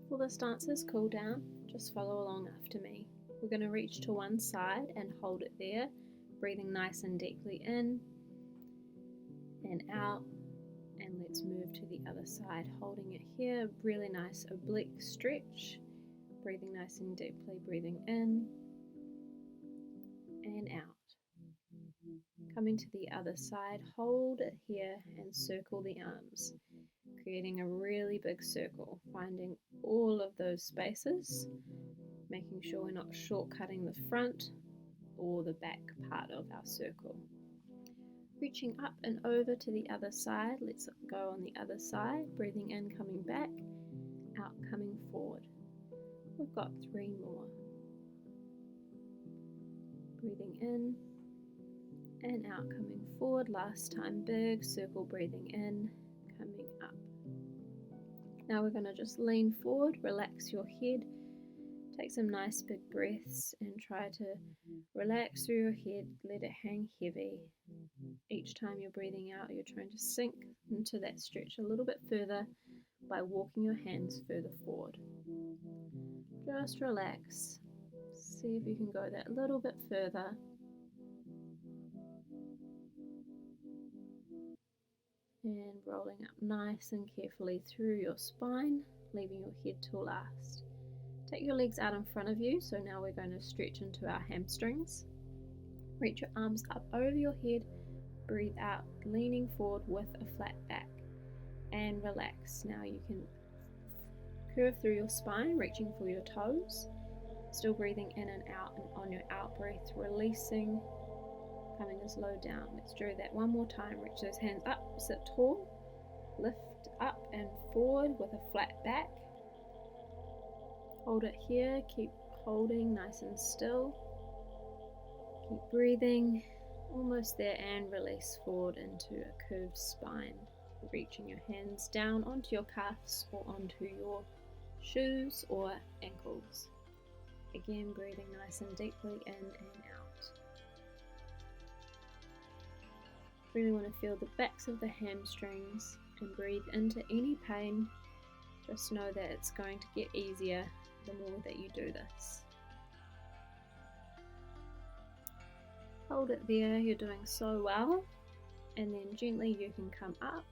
For the stances cool down, just follow along after me. We're going to reach to one side and hold it there, breathing nice and deeply in and out. And let's move to the other side, holding it here, really nice oblique stretch, breathing nice and deeply, breathing in and out. Coming to the other side, hold it here and circle the arms, creating a really big circle, finding all of those spaces, making sure we're not shortcutting the front or the back part of our circle. Reaching up and over to the other side, let's go on the other side, breathing in, coming back, out, coming forward. We've got 3 more. Breathing in and out, coming forward. Last time, big circle, breathing in, coming up. Now we're going to just lean forward, relax your head, take some nice big breaths and try to relax through your head, let it hang heavy. Each time you're breathing out, you're trying to sink into that stretch a little bit further by walking your hands further forward. Just relax. See if you can go that little bit further. And rolling up nice and carefully through your spine, leaving your head to last. Take your legs out in front of you, so now we're going to stretch into our hamstrings. Reach your arms up over your head, breathe out, leaning forward with a flat back, and relax. Now you can curve through your spine, reaching for your toes, still breathing in and out, and on your out breath, releasing, coming as low down. Let's do that one more time. Reach those hands up, sit tall, lift up and forward with a flat back. Hold it here, keep holding nice and still. Keep breathing, almost there, and release forward into a curved spine. Reaching your hands down onto your calves or onto your shoes or ankles. Again, breathing nice and deeply in and out. Really want to feel the backs of the hamstrings and breathe into any pain. Just know that it's going to get easier the more that you do this. Hold it there, you're doing so well. And then gently you can come up.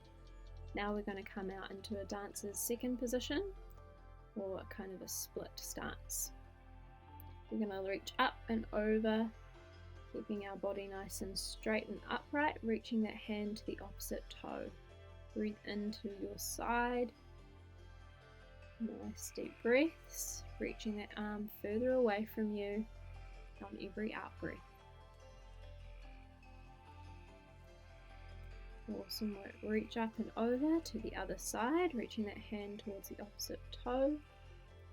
Now we're going to come out into a dancer's second position, or kind of a split stance. We're going to reach up and over, keeping our body nice and straight and upright, reaching that hand to the opposite toe. Breathe into your side. Nice deep breaths, reaching that arm further away from you on every out breath. Awesome work. Reach up and over to the other side, reaching that hand towards the opposite toe.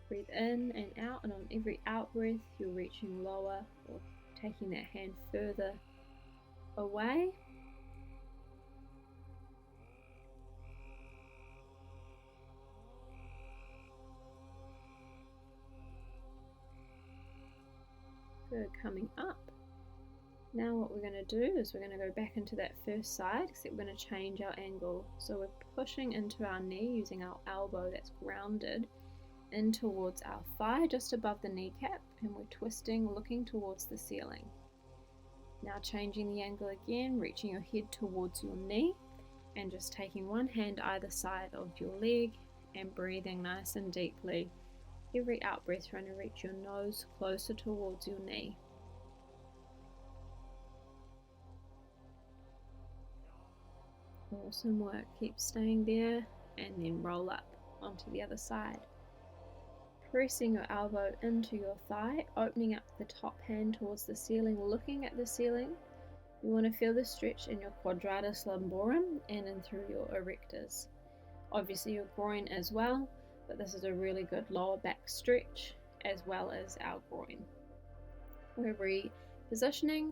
Breathe in and out, and on every out breath, you're reaching lower or taking that hand further away. Good, coming up. Now what we're going to do is we're going to go back into that first side, except we're going to change our angle. So we're pushing into our knee using our elbow that's grounded in towards our thigh, just above the kneecap, and we're twisting, looking towards the ceiling. Now changing the angle again, reaching your head towards your knee, and just taking one hand either side of your leg and breathing nice and deeply. Every out breath, trying to reach your nose closer towards your knee. Awesome work. Keep staying there and then roll up onto the other side. Pressing your elbow into your thigh, opening up the top hand towards the ceiling, looking at the ceiling. You want to feel the stretch in your quadratus lumborum and in through your erectors. Obviously your groin as well, but this is a really good lower back stretch as well as our groin. We're repositioning,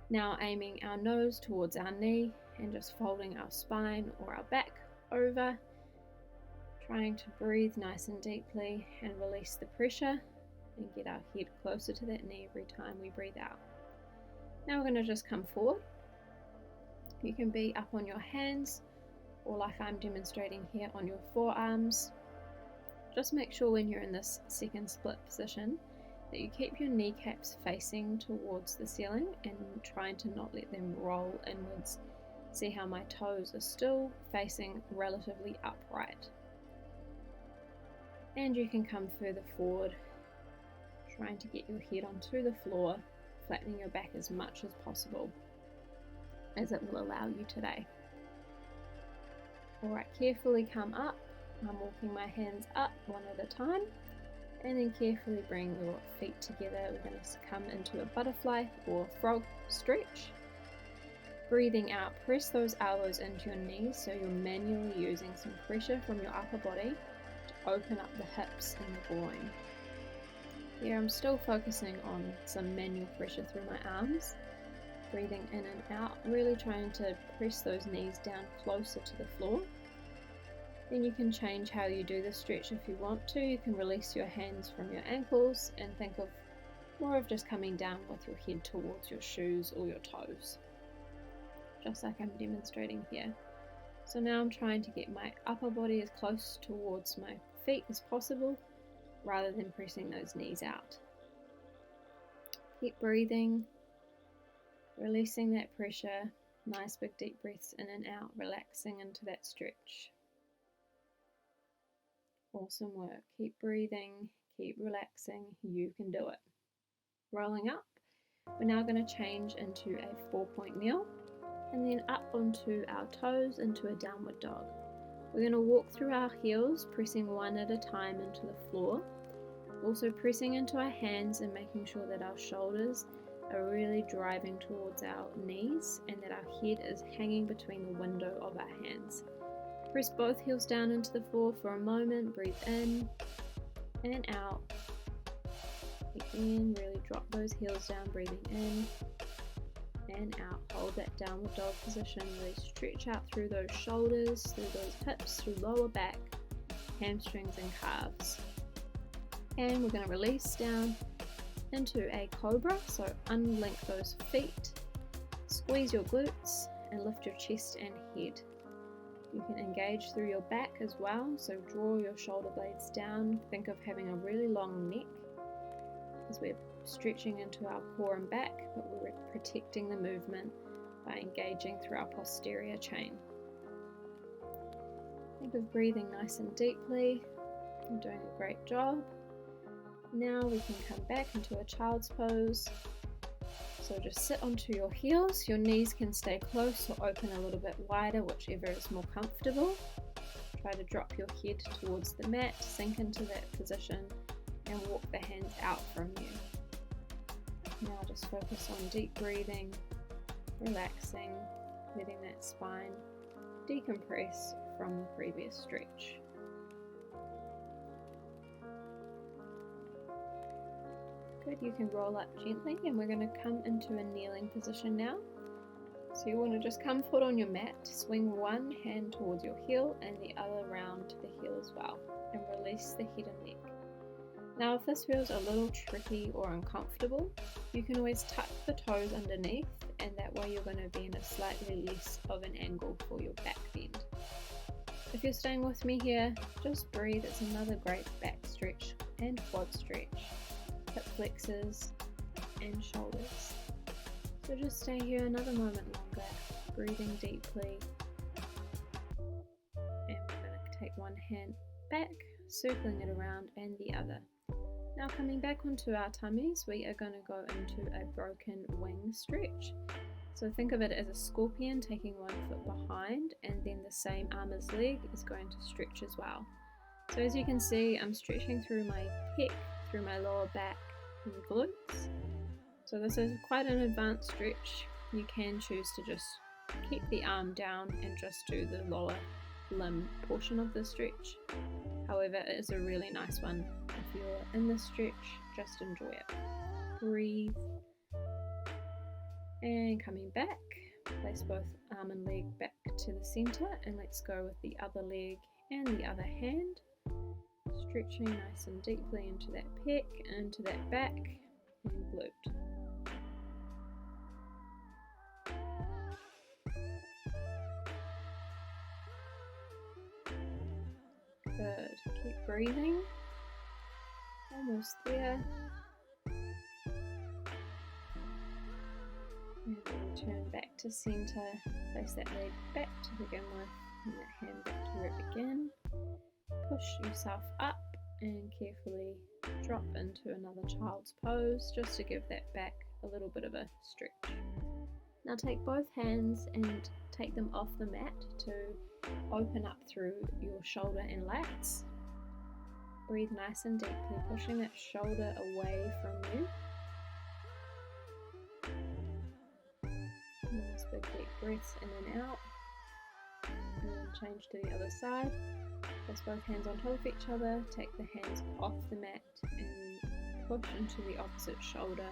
now aiming our nose towards our knee and just folding our spine or our back over, trying to breathe nice and deeply and release the pressure and get our head closer to that knee every time we breathe out. Now we're going to just come forward. You can be up on your hands or, like I'm demonstrating here, on your forearms. Just make sure when you're in this second split position that you keep your kneecaps facing towards the ceiling and trying to not let them roll inwards. See how my toes are still facing relatively upright. And you can come further forward, trying to get your head onto the floor, flattening your back as much as possible, as it will allow you today. Alright, carefully come up. I'm walking my hands up one at a time, and then carefully bring your feet together. We're going to come into a butterfly or frog stretch. Breathing out, press those elbows into your knees so you're manually using some pressure from your upper body to open up the hips and the groin. Here I'm still focusing on some manual pressure through my arms. Breathing in and out, really trying to press those knees down closer to the floor. Then you can change how you do the stretch if you want to. You can release your hands from your ankles and think of more of just coming down with your head towards your shoes or your toes, just like I'm demonstrating here. So now I'm trying to get my upper body as close towards my feet as possible, rather than pressing those knees out. Keep breathing, releasing that pressure. Nice big deep breaths in and out, relaxing into that stretch. Awesome work. Keep breathing, keep relaxing. You can do it. Rolling up. We're now going to change into a 4-point kneel and then up onto our toes into a downward dog. We're going to walk through our heels, pressing one at a time into the floor. Also pressing into our hands and making sure that our shoulders are really driving towards our knees and that our head is hanging between the window of our hands. Press both heels down into the floor for a moment, breathe in and out. Again, really drop those heels down, breathing in and out. Hold that downward dog position, really stretch out through those shoulders, through those hips, through lower back, hamstrings and calves. And we're going to release down into a cobra, so unlink those feet, squeeze your glutes and lift your chest and head. You can engage through your back as well, so draw your shoulder blades down. Think of having a really long neck as we're stretching into our core and back, but we're protecting the movement by engaging through our posterior chain. Think of breathing nice and deeply. You're doing a great job. Now we can come back into a child's pose. So just sit onto your heels. Your knees can stay close or open a little bit wider, whichever is more comfortable. Try to drop your head towards the mat, sink into that position and walk the hands out from you. Now just focus on deep breathing, relaxing, letting that spine decompress from the previous stretch. Good, you can roll up gently and we're going to come into a kneeling position now. So you want to just come foot on your mat, swing one hand towards your heel and the other round the heel as well, and release the head and neck. Now if this feels a little tricky or uncomfortable, you can always tuck the toes underneath, and that way you're going to be in a slightly less of an angle for your back bend. If you're staying with me here, just breathe. It's another great back stretch and quad stretch, hip flexors and shoulders. So just stay here another moment longer, breathing deeply. And we're going to take one hand back, circling it around, and the other. Now coming back onto our tummies, we are going to go into a broken wing stretch. So think of it as a scorpion, taking one foot behind, and then the same arm as leg is going to stretch as well. So as you can see, I'm stretching through my pec, through my lower back and glutes. So this is quite an advanced stretch. You can choose to just keep the arm down and just do the lower limb portion of the stretch. However, it is a really nice one. If you're in the stretch, just enjoy it. Breathe. And coming back, place both arm and leg back to the center, and let's go with the other leg and the other hand. Stretching nice and deeply into that pec, into that back and glute. Good. Keep breathing. Almost there. And then turn back to center. Place that leg back to begin with, and that hand back to where it began. Push yourself up and carefully drop into another child's pose, just to give that back a little bit of a stretch. Now take both hands and take them off the mat to open up through your shoulder and lats. Breathe nice and deeply, pushing that shoulder away from you. Nice big deep breaths in and out. And then change to the other side. Place both hands on top of each other, take the hands off the mat and push into the opposite shoulder,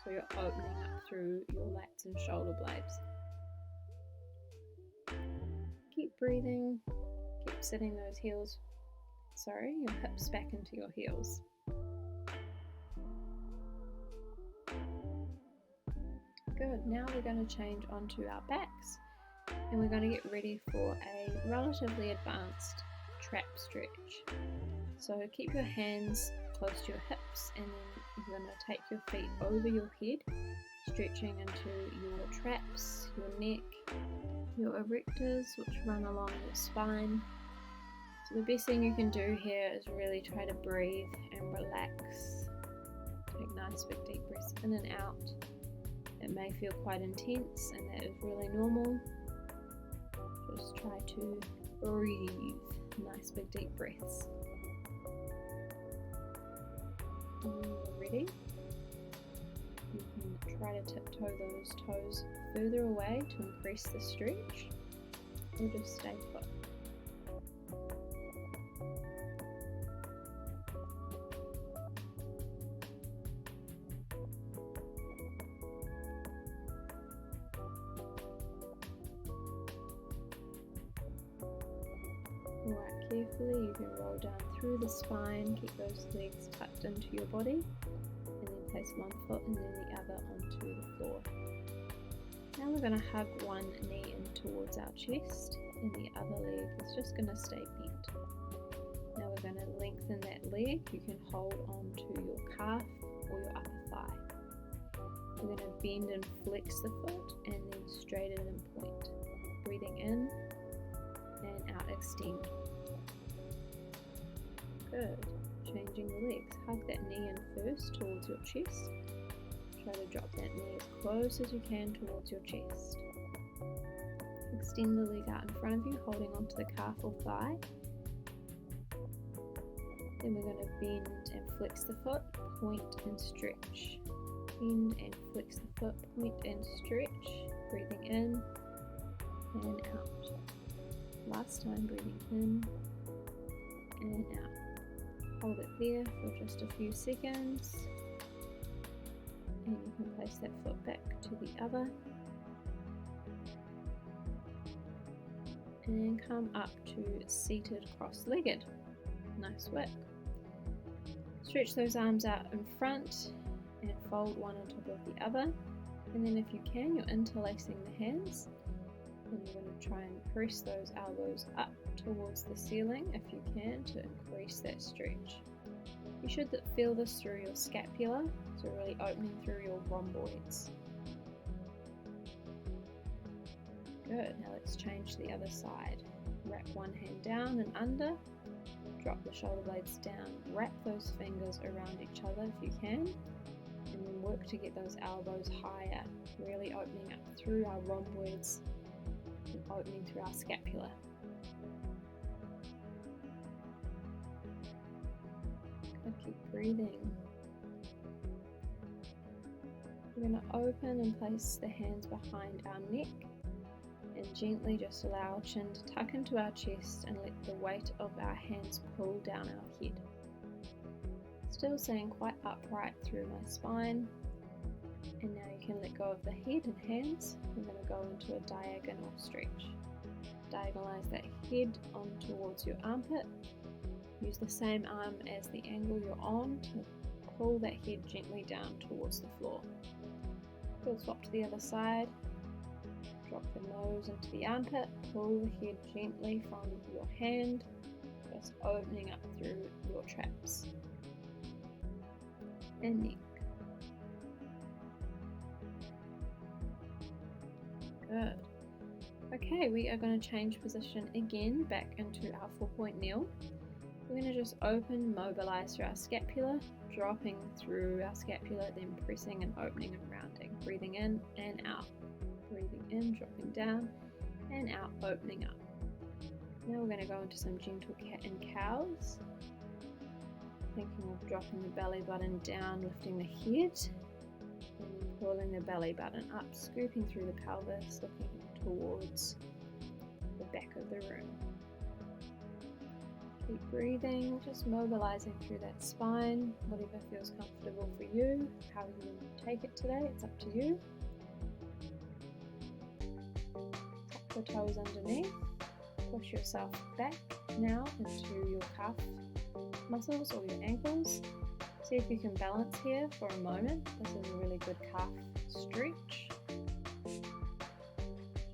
so you're opening up through your lats and shoulder blades. Keep breathing, keep sitting those your hips back into your heels. Good, now we're going to change onto our backs and we're going to get ready for a relatively advanced trap stretch. So keep your hands close to your hips and then you're going to take your feet over your head, stretching into your traps, your neck, your erectors which run along your spine. So the best thing you can do here is really try to breathe and relax. Take nice big deep breaths in and out. It may feel quite intense and that is really normal. Just try to breathe. Nice big deep breaths. When you're ready, you can try to tiptoe those toes further away to increase the stretch, or just stay put. Alright, carefully you can roll down through the spine, keep those legs tucked into your body, and then place one foot and then the other onto the floor. Now we're going to hug one knee in towards our chest and the other leg is just going to stay bent. Now we're going to lengthen that leg. You can hold on to your calf or your upper thigh. We're going to bend and flex the foot and then straighten and point. Breathing in and out, extend. Good. Changing the legs. Hug that knee in first towards your chest. Try to drop that knee as close as you can towards your chest. Extend the leg out in front of you, holding onto the calf or thigh. Then we're going to bend and flex the foot, point and stretch. Bend and flex the foot, point and stretch. Breathing in and out. Last time, breathing in and out. Hold it there for just a few seconds. And you can place that foot back to the other. And come up to seated cross-legged. Nice work. Stretch those arms out in front and fold one on top of the other. And then if you can, you're interlacing the hands. And you're going to try and press those elbows up towards the ceiling if you can to increase that stretch. You should feel this through your scapula, so really opening through your rhomboids. Good, now let's change to the other side. Wrap one hand down and under, drop the shoulder blades down, wrap those fingers around each other if you can, and then work to get those elbows higher, really opening up through our rhomboids and opening through our scapula. Good, keep breathing. We're going to open and place the hands behind our neck and gently just allow our chin to tuck into our chest and let the weight of our hands pull down our head. Still staying quite upright through my spine. And now you can let go of the head and hands. We're going to go into a diagonal stretch. Diagonalize that head on towards your armpit. Use the same arm as the angle you're on to pull that head gently down towards the floor. We'll swap to the other side. Drop the nose into the armpit. Pull the head gently from your hand just opening up through your traps and neck. Good. Okay, we are going to change position again back into our 4-point kneel. We're going to just open, mobilize through our scapula, dropping through our scapula, then pressing and opening and rounding. Breathing in and out. Breathing in, dropping down, and out, opening up. Now we're going to go into some gentle cat and cows. Thinking of dropping the belly button down, lifting the head, and pulling the belly button up, scooping through the pelvis, looking towards the back of the room. Keep breathing, just mobilizing through that spine, whatever feels comfortable for you, how you want to take it today, it's up to you. Tuck the toes underneath, push yourself back now into your calf muscles or your ankles. See if you can balance here for a moment. This is a really good calf stretch.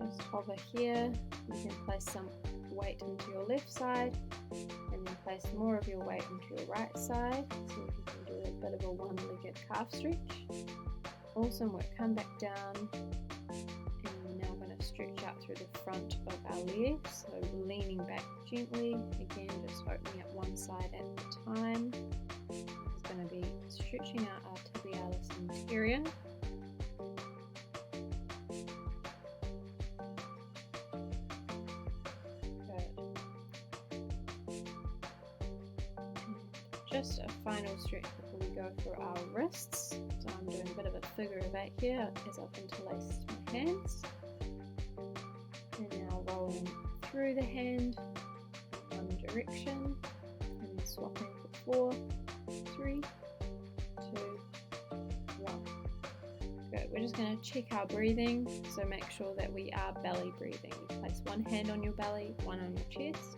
Just hover here. You can place some weight into your left side and then place more of your weight into your right side. See if you can do a bit of a one-legged calf stretch. Awesome work. Come back down. And we're now going to stretch out through the front of our legs. So leaning back gently. Again, just opening up one side at a time. This is going to be stretching out our tibialis anterior. Just a final stretch before we go for our wrists. So I'm doing a bit of a figure of 8 here as I've interlaced my hands. And now rolling through the hand in one direction and then swapping for 4, 3, 2, 1. Good. We're just going to check our breathing. So make sure that we are belly breathing. You place one hand on your belly, one on your chest.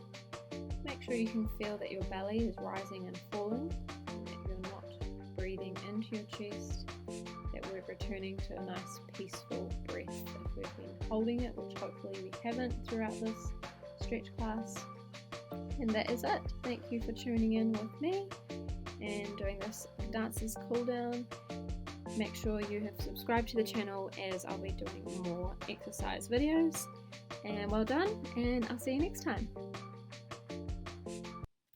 Make sure you can feel that your belly is rising and falling, and that you're not breathing into your chest, that we're returning to a nice peaceful breath. If we've been holding it, which hopefully we haven't throughout this stretch class. And that is it. Thank you for tuning in with me and doing this Dancers Cool Down. Make sure you have subscribed to the channel as I'll be doing more exercise videos. And well done, and I'll see you next time.